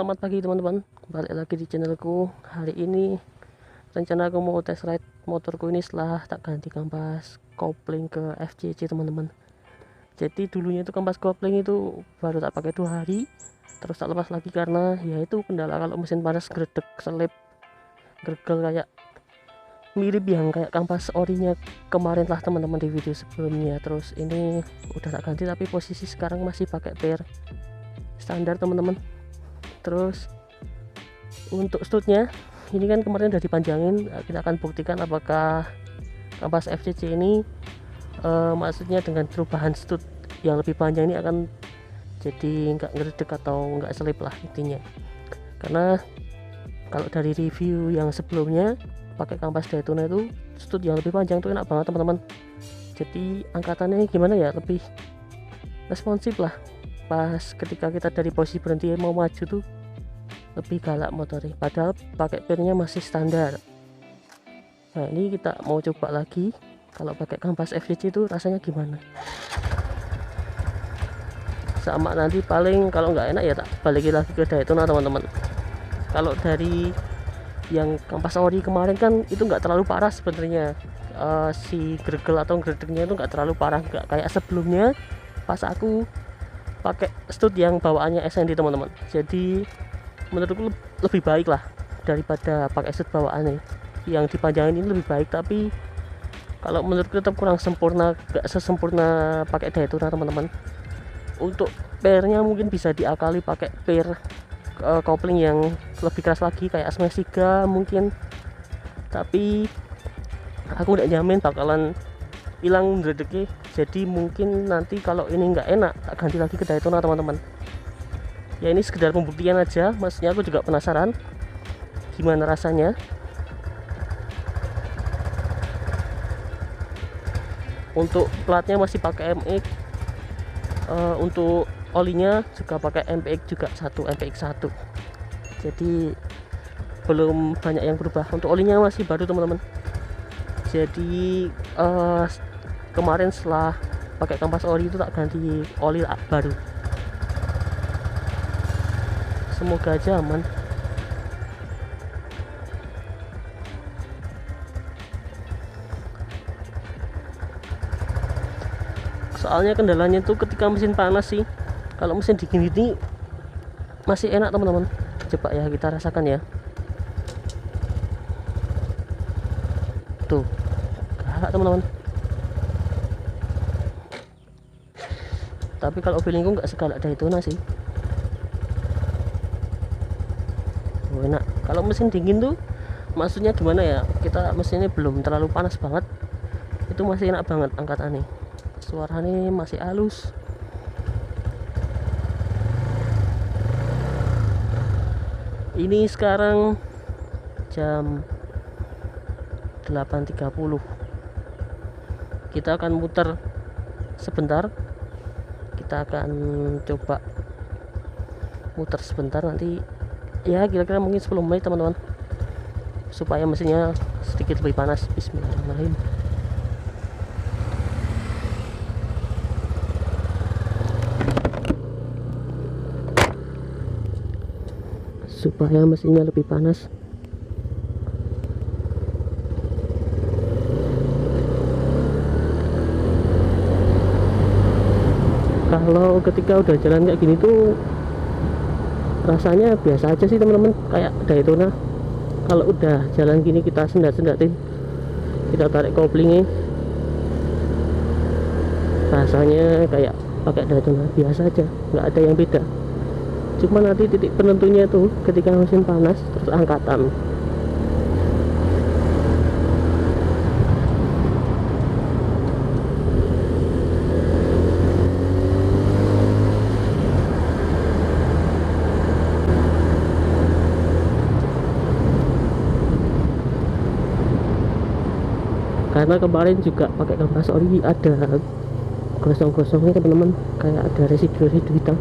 Selamat pagi teman-teman, balik lagi di channelku. Hari ini rencana aku mau test ride motorku ini setelah tak ganti kampas kopling ke FCC teman-teman. Jadi dulunya itu kampas kopling itu baru tak pakai 2 hari, terus tak lepas lagi karena ya itu kendala kalau mesin panas gredek selip gergel kayak mirip yang kayak kampas orinya kemarin lah teman-teman di video sebelumnya. Terus ini udah tak ganti tapi posisi sekarang masih pakai per standar teman-teman. Terus untuk studnya ini kan kemarin udah dipanjangin, kita akan buktikan apakah kampas FCC ini maksudnya dengan perubahan stud yang lebih panjang ini akan jadi nggak ngedek atau nggak selip lah intinya. Karena kalau dari review yang sebelumnya pakai kampas Daytona itu stud yang lebih panjang tuh enak banget teman-teman. Jadi angkatannya gimana ya, lebih responsif lah. Pas ketika kita dari posisi berhenti mau maju tuh lebih galak motornya, padahal pakai pirnya masih standar. Nah ini kita mau coba lagi kalau pakai kampas FCC itu rasanya gimana. Sama nanti paling kalau nggak enak ya tak balikin lagi ke Daytona teman-teman. Kalau dari yang kampas ori kemarin kan itu nggak terlalu parah sebenarnya, si gergel atau gredeknya itu nggak terlalu parah, nggak kayak sebelumnya pas aku pakai stud yang bawaannya SND teman-teman. Jadi menurutku lebih baik lah daripada pakai stud bawaannya. Yang dipanjangin ini lebih baik, tapi kalau menurutku tetap kurang sempurna, gak sesempurna pakai Daytona teman-teman. Untuk pernya mungkin bisa diakali pakai per kopling yang lebih keras lagi kayak Smash 3 mungkin, tapi aku udah jamin bakalan hilang gredeknya. Jadi mungkin nanti kalau ini nggak enak tak ganti lagi ke Daytona teman-teman. Ya ini sekedar pembuktian aja, maksudnya aku juga penasaran gimana rasanya. Untuk platnya masih pakai MX, untuk olinya juga pakai MPX juga, MPX 1. Jadi belum banyak yang berubah. Untuk olinya masih baru teman-teman. Jadi kemarin setelah pakai kampas ori itu tak ganti oli baru. Semoga aja aman. Soalnya kendalanya itu ketika mesin panas sih. Kalau mesin dingin ini masih enak teman-teman. Coba ya kita rasakan ya. Tuh, galak teman-teman. Tapi kalau feelingku nggak segalak Daytona sih. Enak. Kalau mesin dingin tuh maksudnya gimana ya, kita mesinnya belum terlalu panas banget, itu masih enak banget angkatannya, suaranya masih halus. Ini sekarang jam 8.30, kita akan muter sebentar, kita akan coba muter sebentar nanti ya, kira-kira mungkin 10 menit teman-teman, supaya mesinnya sedikit lebih panas. Bismillahirrahmanirrahim. Supaya mesinnya lebih panas. Kalau ketika udah jalan kayak gini tuh rasanya biasa aja sih teman-teman, kayak Daytona. Kalau udah jalan gini kita sendat-sendatin, kita tarik koplingnya, rasanya kayak pakai Daytona biasa aja, nggak ada yang beda. Cuma nanti titik penentunya tuh ketika mesin panas terus angkatan. Karena kemarin juga pakai kampas ori ada gosong-gosongnya teman-teman, kayak ada residu-residu hitam.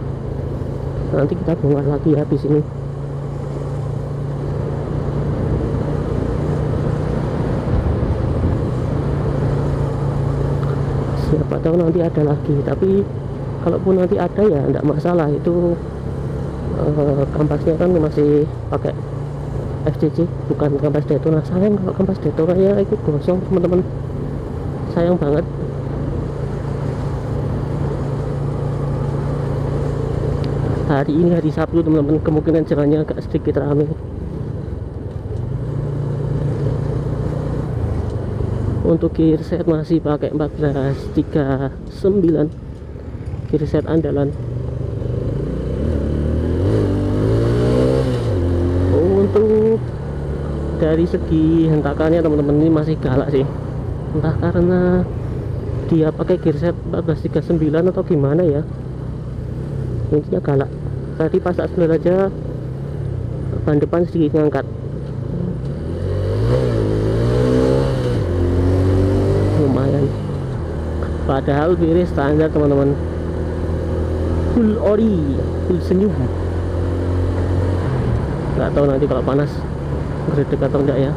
Nanti kita bongkar lagi habis ini. Siapa tahu nanti ada lagi, tapi kalaupun nanti ada ya enggak masalah, itu kampasnya kan masih pakai FCC, bukan kampas Daytona. Sayang kalau kampas Daytona ya itu gosong teman-teman, sayang banget. Hari ini hari Sabtu teman-teman, kemungkinan jalannya agak sedikit ramai. Untuk gear set masih pakai 1439, gear set andalan. Untuk dari segi hentakannya teman-teman ini masih galak sih, entah karena dia pakai gear set 1439 atau gimana ya, intinya galak. Tadi pas tak sebelah aja ban depan sedikit ngangkat, lumayan. Padahal biris standar teman-teman, full ori, full senyum. Nggak tahu nanti kalau panas gredek atau enggak ya,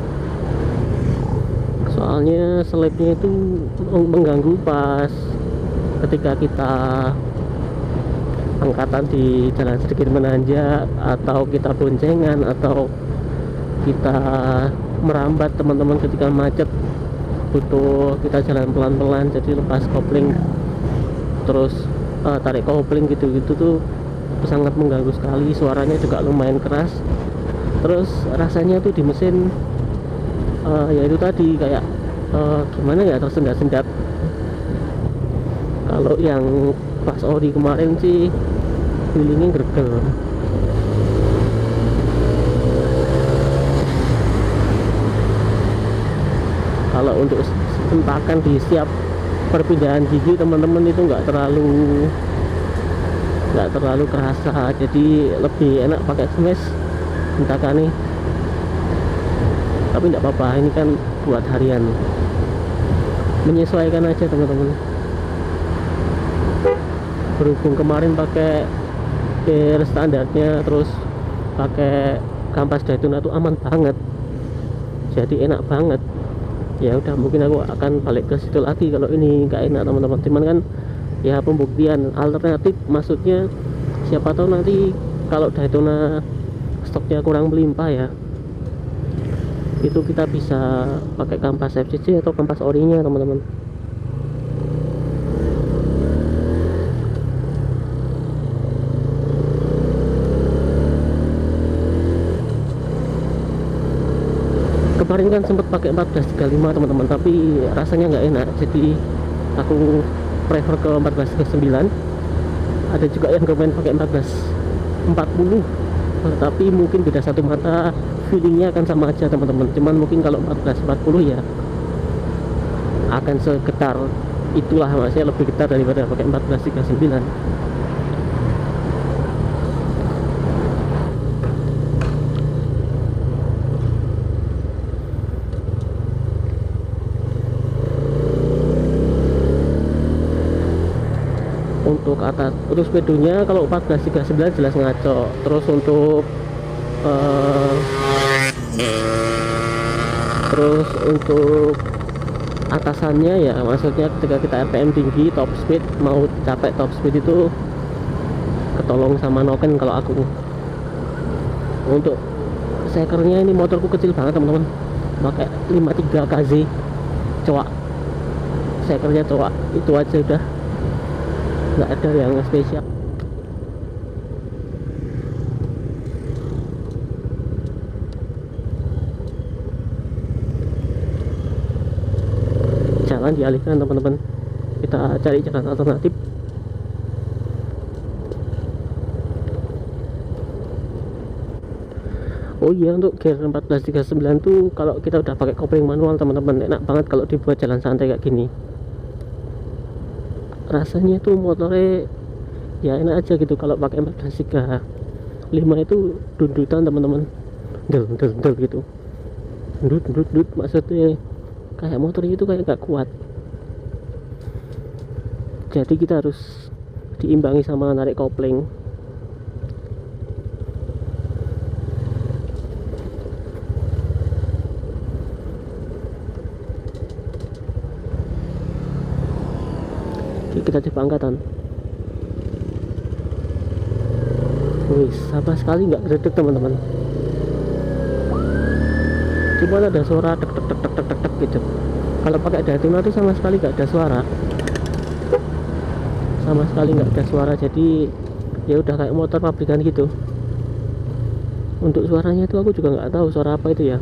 soalnya selipnya itu mengganggu pas ketika kita angkatan di jalan sedikit menanjak, atau kita boncengan, atau kita merambat teman-teman ketika macet, butuh kita jalan pelan-pelan. Jadi lepas kopling terus tarik kopling gitu-gitu tuh sangat mengganggu sekali, suaranya juga lumayan keras. Terus rasanya tuh di mesin ya itu tadi kayak gimana ya, tersendat-sendat. Kalau yang pas ori kemarin sih feelingnya gregel. Kalau untuk hentakan di setiap perpindahan gigi teman-teman itu nggak terlalu kerasa, jadi lebih enak pakai smash hentakan nih. Tapi nggak apa-apa, ini kan buat harian, menyesuaikan aja teman-teman. Berhubung kemarin pakai gear standarnya, terus pakai kampas Daytona itu aman banget, jadi enak banget. Ya udah, mungkin aku akan balik ke situ lagi kalau ini nggak enak teman-teman. Cuman kan ya pembuktian alternatif, maksudnya siapa tahu nanti kalau Daytona stoknya kurang melimpah ya, itu kita bisa pakai kampas FCC atau kampas orinya teman-teman. Kemarin kan sempat pakai 1435 teman-teman, tapi rasanya nggak enak, jadi aku prefer ke 1439. Ada juga yang komen pakai 1440, tapi mungkin beda satu mata, feelingnya akan sama aja teman-teman. Cuman mungkin kalau 1440 ya akan segetar itulah, maksudnya lebih getar daripada pakai 1439. Untuk atas, untuk speedonya kalau 1439 jelas ngaco. Terus untuk atasannya ya, maksudnya ketika kita RPM tinggi, top speed, mau capek top speed itu ketolong sama noken kalau aku. Untuk sekernya ini motorku kecil banget teman-teman, pakai 53 kz coak, sekernya coak, itu aja udah, nggak ada yang spesial. Jalan dialihkan teman-teman, kita cari jalan alternatif. Oh iya, untuk gear 1439 tuh kalau kita udah pakai kopling manual teman-teman, enak banget kalau dibuat jalan santai kayak gini. Rasanya tuh motornya ya enak aja gitu. Kalau pakai 1435 itu dundutan teman-teman, del gitu, dut, maksudnya kayak motornya itu kayak gak kuat. Jadi kita harus diimbangi sama narik kopling. Kita coba angkatan. Wih, sama sekali nggak gredeg teman-teman, cuma ada suara tek tek tek tek tek tek, tek gitu. Kalau pakai Daytona tuh sama sekali nggak ada suara, sama sekali nggak ada suara. Jadi ya udah kayak motor pabrikan gitu. Untuk suaranya itu aku juga nggak tahu suara apa itu ya.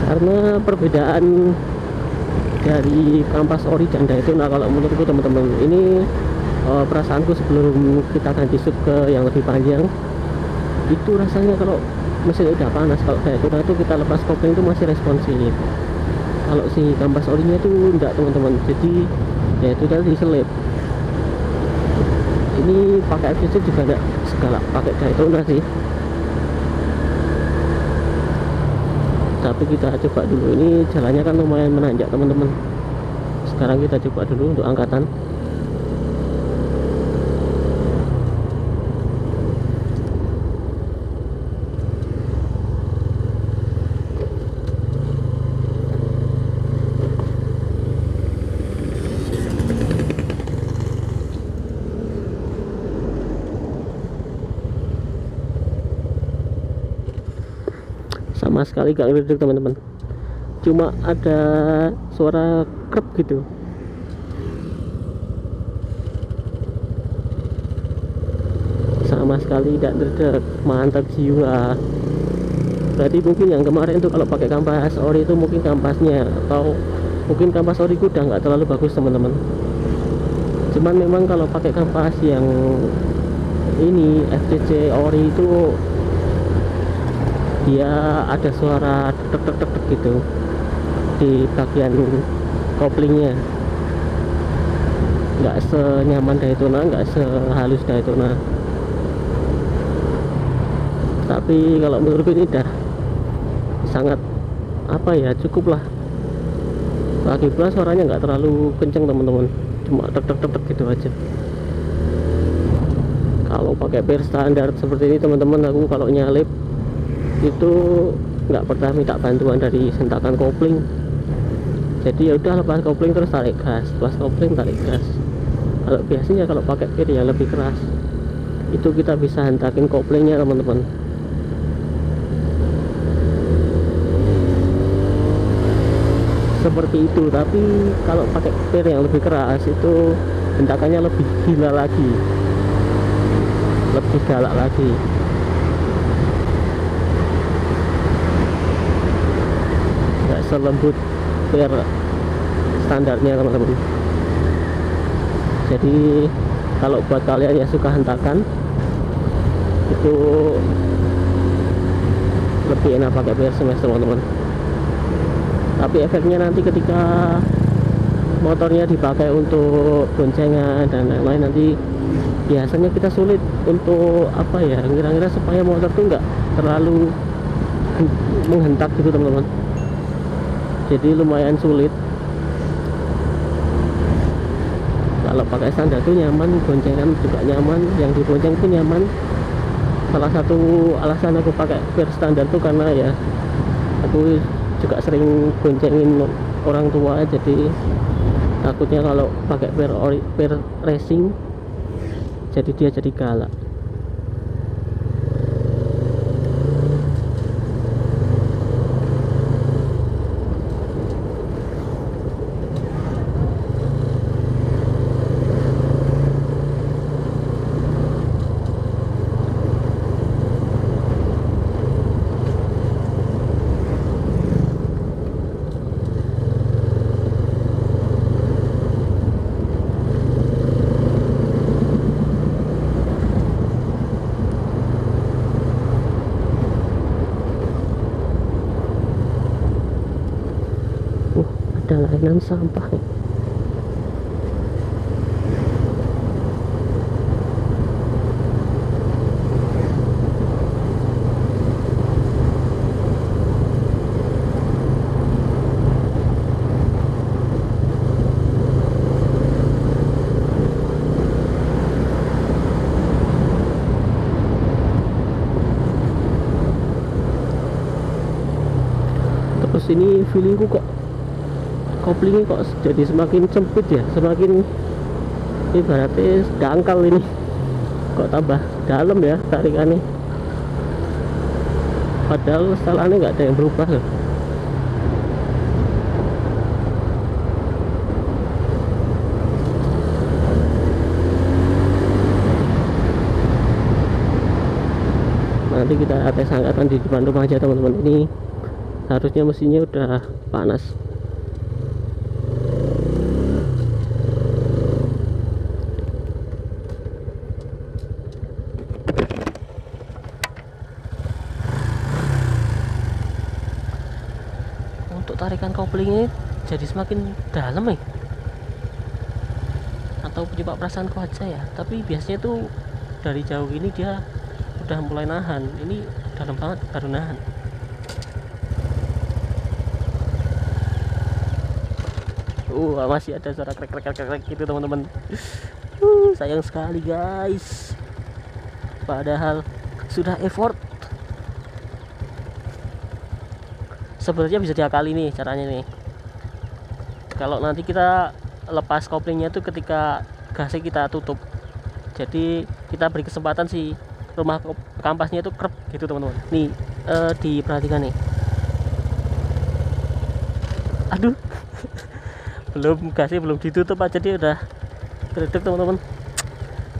Karena perbedaan dari kampas ori dan Daytona kalau menurutku teman-teman, ini perasaanku sebelum kita ganti sub ke yang lebih panjang, itu rasanya kalau mesin udah panas, kalau Daytona itu kita lepas kopling itu masih responsif. Kalau si kampas orinya itu enggak teman-teman, jadi ya itu tadi selip. Ini pakai FCC juga enggak segala pakai Daytona sih, tapi kita coba dulu. Ini jalannya kan lumayan menanjak teman-teman. Sekarang kita coba dulu untuk angkatan. Sama sekali gak ngedek teman-teman, cuma ada suara krep gitu. Sama sekali tidak ngedek, mantap jiwa. Berarti mungkin yang kemarin tuh kalau pakai kampas ori itu mungkin kampasnya, atau mungkin kampas ori udah nggak terlalu bagus teman-teman. Cuman memang kalau pakai kampas yang ini FCC ori itu dia ada suara tek tek tek tek gitu di bagian koplingnya. Nggak senyaman Daytona, nggak sehalus Daytona, tapi kalau menurutku ini udah sangat apa ya, cukup lah. Lagi pula suaranya nggak terlalu kenceng teman-teman, cuma tek tek tek tek gitu aja. Kalau pakai per standar seperti ini teman-teman, aku kalau nyalip itu nggak pernah minta bantuan dari sentakan kopling. Jadi ya udah, lepas kopling terus tarik gas, lepas kopling tarik gas. Kalau biasanya kalau pakai per yang lebih keras itu kita bisa hentakin koplingnya teman-teman. Seperti itu. Tapi kalau pakai per yang lebih keras itu hentakannya lebih gila lagi, lebih galak lagi. Selembut per standarnya teman-teman. Jadi kalau buat kalian yang suka hentakan itu lebih enak pakai per smash teman-teman. Tapi efeknya nanti ketika motornya dipakai untuk goncengan dan lain-lain, nanti biasanya kita sulit untuk apa ya, kira-kira supaya motor tuh nggak terlalu menghentak gitu teman-teman. Jadi lumayan sulit. Kalau pakai standar tuh nyaman, goncengan juga nyaman, yang dibonceng pun nyaman. Salah satu alasan aku pakai per standar tuh karena ya aku juga sering goncengin orang tua, jadi takutnya kalau pakai per racing jadi dia jadi galak. Ada lainan sampah nih. Terus ini feelingku kok koplingnya kok jadi semakin sempit ya, semakin ibaratnya dangkal ini, kok tambah dalam ya tarikannya, padahal salahnya nggak ada yang berubah loh. Nanti kita tes angkatan di depan rumah aja teman-teman. Ini harusnya mesinnya udah panas. Untuk tarikan kopling ini jadi semakin dalam nih, atau coba perasaanku aja ya, tapi biasanya tuh dari jauh ini dia udah mulai nahan. Ini dalam banget baru nahan. Masih ada suara krek krek krek gitu teman-teman. Sayang sekali guys, padahal sudah effort. Sebenarnya bisa diakali nih caranya nih. Kalau nanti kita lepas koplingnya tuh ketika gasnya kita tutup, jadi kita beri kesempatan si rumah kampasnya itu krep gitu teman-teman. Nih diperhatikan nih. Aduh, gasnya belum ditutup aja dia udah gredek teman-teman.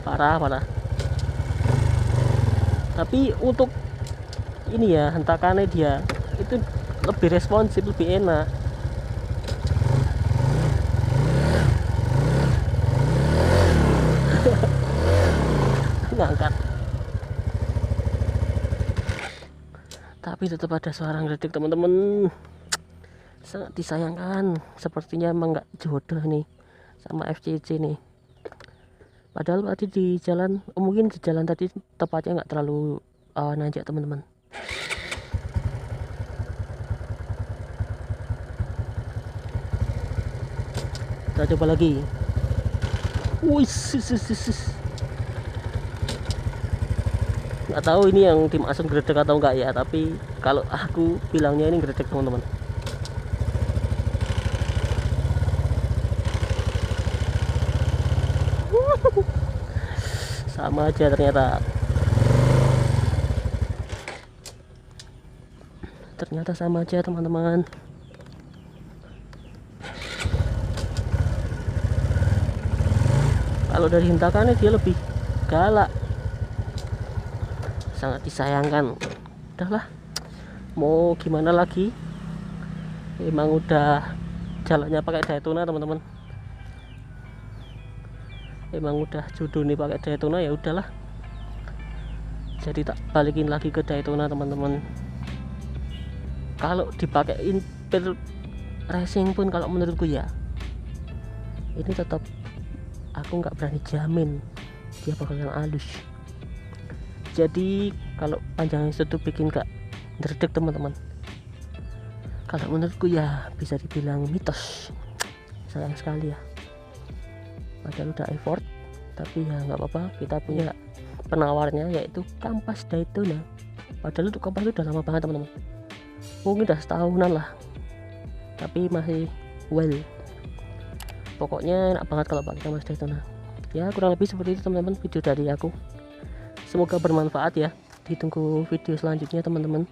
Parah. Tapi untuk ini ya, hentakannya dia itu lebih responsif, lebih enak. Ngangkat, tapi tetap ada suara gredek teman-teman. Sangat disayangkan, sepertinya emang nggak jodoh nih sama FCC nih. Padahal tadi di jalan, mungkin di jalan tadi tepatnya nggak terlalu nanjak teman-teman. Kita coba lagi. Wih, nggak tahu ini yang tim Asun gredek atau enggak ya, tapi kalau aku bilangnya ini gredek teman-teman. Sama aja ternyata sama aja teman-teman. Kalau dari hentakannya dia lebih galak. Sangat disayangkan. Udahlah, mau gimana lagi, emang udah jalannya pakai Daytona teman-teman. Emang udah jodoh nih pakai Daytona, ya udahlah, jadi tak balikin lagi ke Daytona teman-teman. Kalau dipakai Impel Racing pun kalau menurutku ya, ini tetap aku nggak berani jamin dia bakalan halus. Jadi kalau panjangnya itu bikin gak ngerdek teman-teman. Kalau menurutku ya bisa dibilang mitos. Sayang sekali ya, padahal udah effort. Tapi ya nggak apa-apa, kita punya penawarnya yaitu kampas Daytona. Padahal itu kampas itu udah lama banget teman-teman, mungkin udah setahunan lah, tapi masih well. Pokoknya enak banget kalau pakai kampas Daytona. Ya kurang lebih seperti itu teman-teman video dari aku. Semoga bermanfaat ya. Ditunggu video selanjutnya teman-teman.